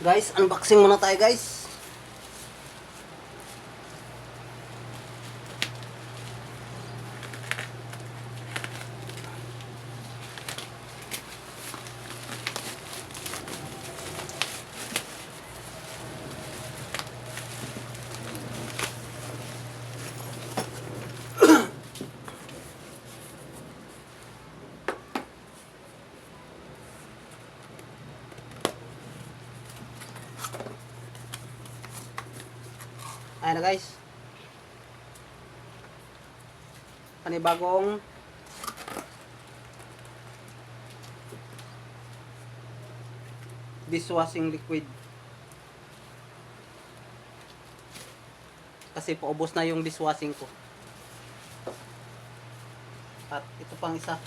Guys, unboxing muna tayo guys. Ayan na guys. Panibagong dishwashing liquid. Kasi paubos na yung dishwashing ko. At ito pang isa.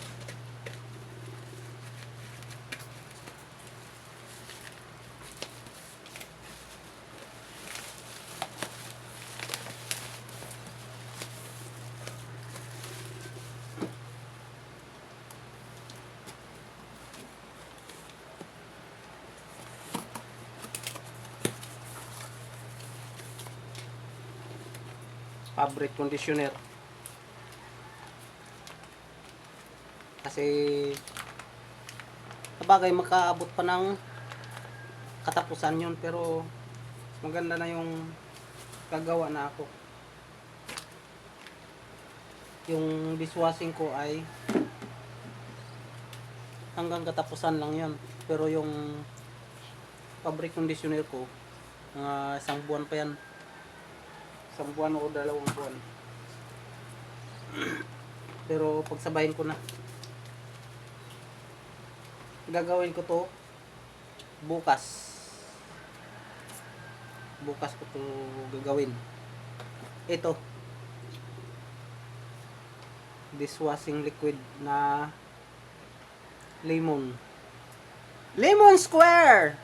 Fabric conditioner. Kasi sabagay makaabot pa ng katapusan yun, pero maganda na yung kagawa na ako. Yung dishwashing ko ay hanggang katapusan lang yun, pero yung fabric conditioner ko mga isang buwan pa yan. Isang buwan o 2 buwan. Pero pagsabayin ko na. Gagawin ko to bukas. Bukas ko to gagawin. Ito. Dishwashing liquid na lemon. Lemon square!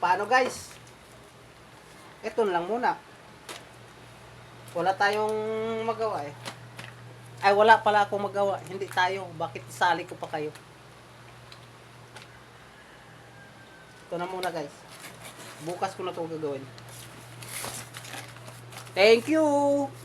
Paano guys? Ito lang muna. Wala tayong magawa eh. Ay wala pala akong magawa. Hindi tayo. Bakit isali ko pa kayo? Ito na muna guys. Bukas ko na ito gagawin. Thank you!